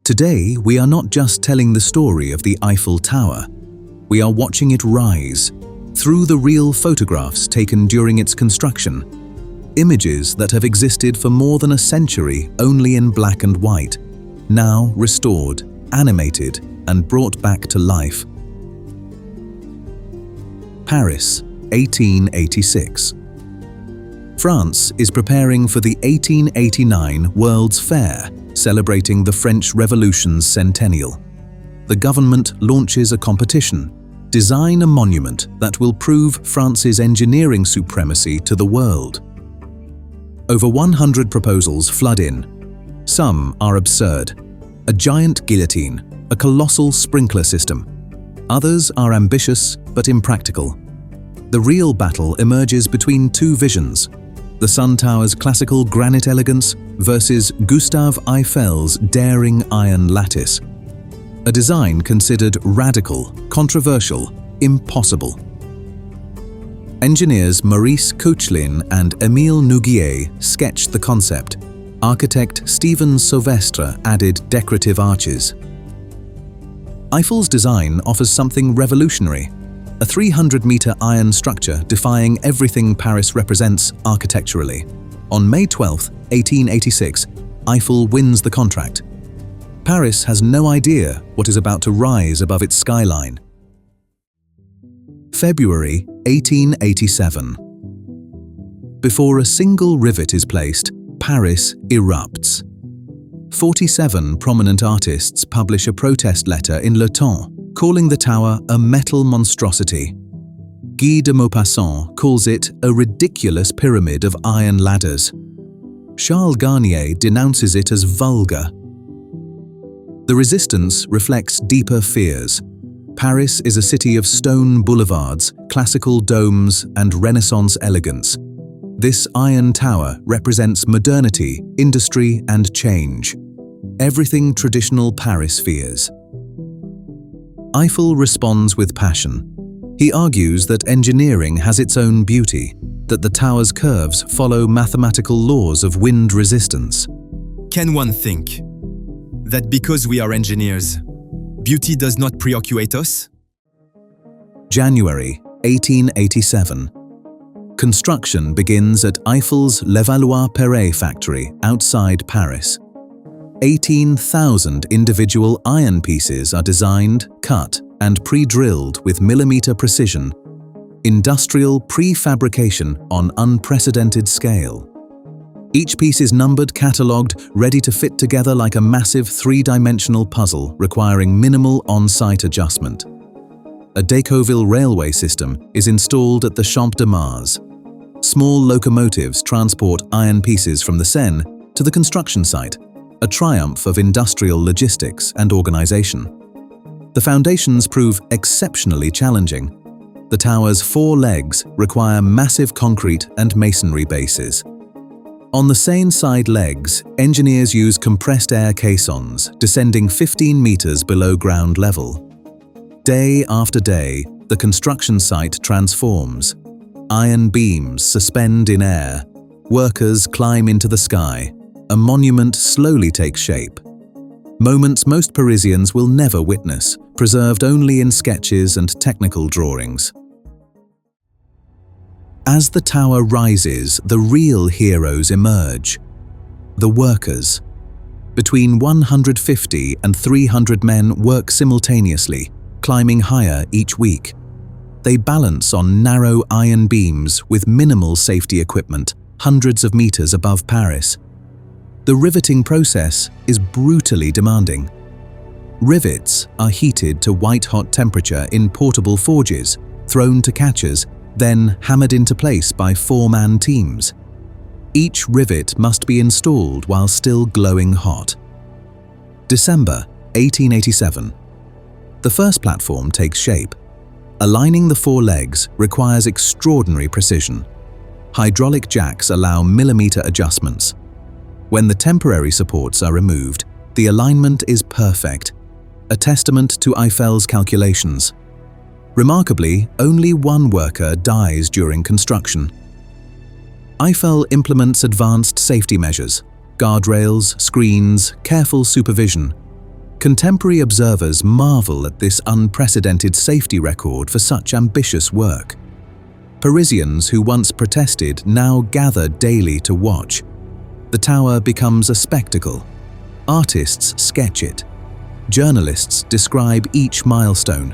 Today, we are not just telling the story of the Eiffel Tower. We are watching it rise through the real photographs taken during its construction. Images that have existed for more than a century only in black and white, now restored, animated, and brought back to life. Paris, 1886. France is preparing for the 1889 World's Fair, celebrating the French Revolution's centennial. The government launches a competition: design a monument that will prove France's engineering supremacy to the world. Over 100 proposals flood in. Some are absurd: a giant guillotine, a colossal sprinkler system. Others are ambitious but impractical. The real battle emerges between two visions: the Sun Tower's classical granite elegance versus Gustave Eiffel's daring iron lattice. A design considered radical, controversial, impossible. Engineers Maurice Koechlin and Émile Nouguier sketched the concept. Architect Stephen Sauvestre added decorative arches. Eiffel's design offers something revolutionary: a 300-meter iron structure defying everything Paris represents architecturally. On May 12, 1886, Eiffel wins the contract. Paris has no idea what is about to rise above its skyline. February 1887. Before a single rivet is placed, Paris erupts. 47 prominent artists publish a protest letter in Le Temps, calling the tower a metal monstrosity. Guy de Maupassant calls it a ridiculous pyramid of iron ladders. Charles Garnier denounces it as vulgar. The resistance reflects deeper fears. Paris is a city of stone boulevards, classical domes, and Renaissance elegance. This iron tower represents modernity, industry, and change. Everything traditional Paris fears. Eiffel responds with passion. He argues that engineering has its own beauty, that the tower's curves follow mathematical laws of wind resistance. Can one think that because we are engineers, beauty does not preoccupate us? January 1887. Construction begins at Eiffel's Levallois-Perret factory outside Paris. 18,000 individual iron pieces are designed, cut, and pre-drilled with millimeter precision. Industrial prefabrication on unprecedented scale. Each piece is numbered, catalogued, ready to fit together like a massive three-dimensional puzzle requiring minimal on-site adjustment. A Decauville railway system is installed at the Champ de Mars. Small locomotives transport iron pieces from the Seine to the construction site, a triumph of industrial logistics and organization. The foundations prove exceptionally challenging. The tower's 4 legs require massive concrete and masonry bases. On the Seine side legs, engineers use compressed air caissons, descending 15 meters below ground level. Day after day, the construction site transforms. Iron beams suspend in air. Workers climb into the sky. A monument slowly takes shape. Moments most Parisians will never witness, preserved only in sketches and technical drawings. As the tower rises, the real heroes emerge: the workers. Between 150 and 300 men work simultaneously, climbing higher each week. They balance on narrow iron beams with minimal safety equipment, hundreds of meters above Paris. The riveting process is brutally demanding. Rivets are heated to white-hot temperature in portable forges, thrown to catchers, then hammered into place by 4-man teams. Each rivet must be installed while still glowing hot. December 1887. The first platform takes shape. Aligning the 4 legs requires extraordinary precision. Hydraulic jacks allow millimeter adjustments. When the temporary supports are removed, the alignment is perfect, a testament to Eiffel's calculations. Remarkably, only 1 worker dies during construction. Eiffel implements advanced safety measures, guardrails, screens, careful supervision. Contemporary observers marvel at this unprecedented safety record for such ambitious work. Parisians who once protested now gather daily to watch. The tower becomes a spectacle. Artists sketch it. Journalists describe each milestone.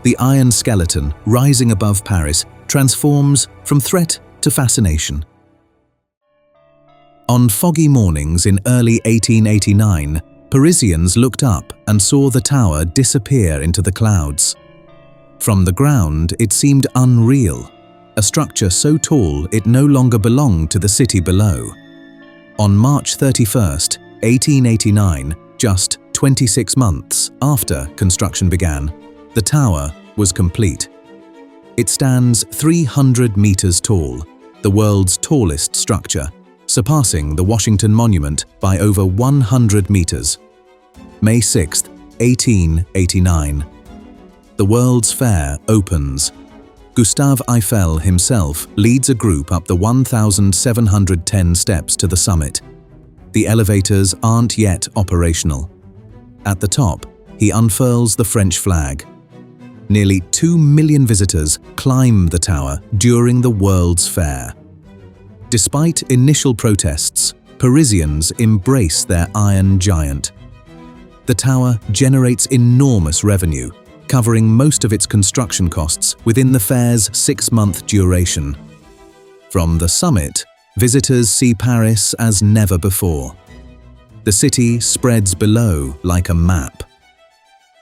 The iron skeleton, rising above Paris, transforms from threat to fascination. On foggy mornings in early 1889, Parisians looked up and saw the tower disappear into the clouds. From the ground, it seemed unreal, a structure so tall it no longer belonged to the city below. On March 31st, 1889, just 26 months after construction began, the tower was complete. It stands 300 meters tall, the world's tallest structure, surpassing the Washington Monument by over 100 meters. May 6, 1889. The World's Fair opens. Gustave Eiffel himself leads a group up the 1,710 steps to the summit. The elevators aren't yet operational. At the top, he unfurls the French flag. Nearly 2 million visitors climb the tower during the World's Fair. Despite initial protests, Parisians embrace their iron giant. The tower generates enormous revenue, covering most of its construction costs within the fair's 6-month duration. From the summit, visitors see Paris as never before. The city spreads below like a map.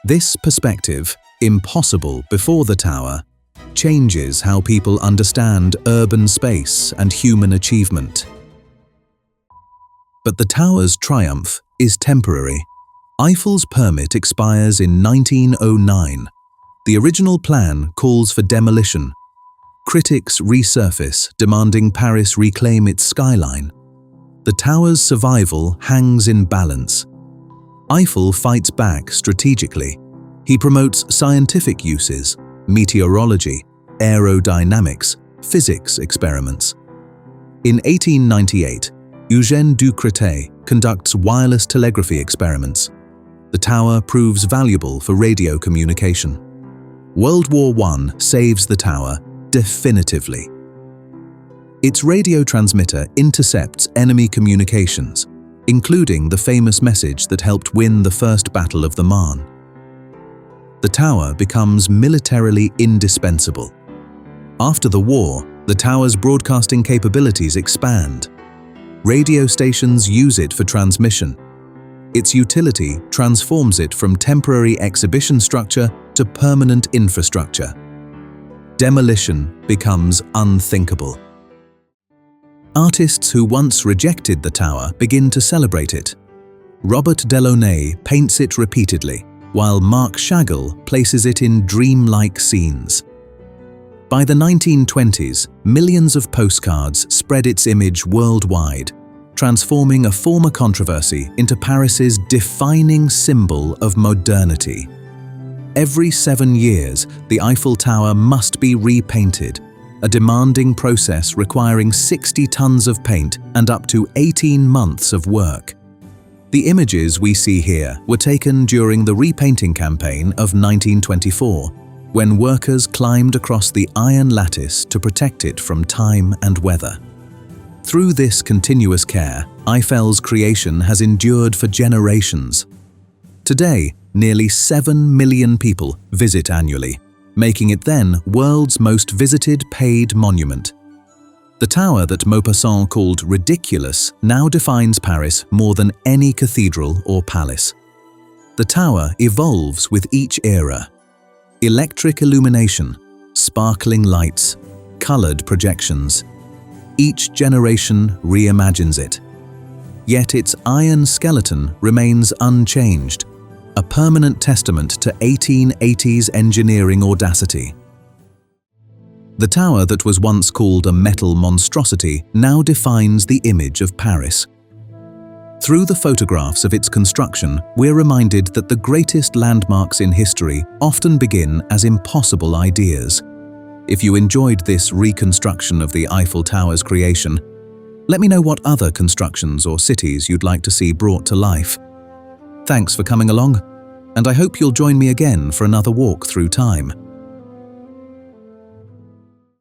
This perspective, impossible before the tower, changes how people understand urban space and human achievement. But the tower's triumph is temporary. Eiffel's permit expires in 1909. The original plan calls for demolition. Critics resurface, demanding Paris reclaim its skyline. The tower's survival hangs in balance. Eiffel fights back strategically. He promotes scientific uses, meteorology, aerodynamics, physics experiments. In 1898, Eugène Ducretet conducts wireless telegraphy experiments. The tower proves valuable for radio communication. World War I saves the tower definitively. Its radio transmitter intercepts enemy communications, including the famous message that helped win the First Battle of the Marne. The tower becomes militarily indispensable. After the war, the tower's broadcasting capabilities expand. Radio stations use it for transmission. Its utility transforms it from temporary exhibition structure to permanent infrastructure. Demolition becomes unthinkable. Artists who once rejected the tower begin to celebrate it. Robert Delaunay paints it repeatedly, while Marc Chagall places it in dreamlike scenes. By the 1920s, millions of postcards spread its image worldwide, transforming a former controversy into Paris's defining symbol of modernity. Every 7 years, the Eiffel Tower must be repainted, a demanding process requiring 60 tons of paint and up to 18 months of work. The images we see here were taken during the repainting campaign of 1924, when workers climbed across the iron lattice to protect it from time and weather. Through this continuous care, Eiffel's creation has endured for generations. Today, nearly 7 million people visit annually, making it then world's most visited paid monument. The tower that Maupassant called ridiculous now defines Paris more than any cathedral or palace. The tower evolves with each era. Electric illumination, sparkling lights, colored projections. Each generation reimagines it. Yet its iron skeleton remains unchanged, a permanent testament to 1880s engineering audacity. The tower that was once called a metal monstrosity now defines the image of Paris. Through the photographs of its construction, we're reminded that the greatest landmarks in history often begin as impossible ideas. If you enjoyed this reconstruction of the Eiffel Tower's creation, let me know what other constructions or cities you'd like to see brought to life. Thanks for coming along, and I hope you'll join me again for another walk through time.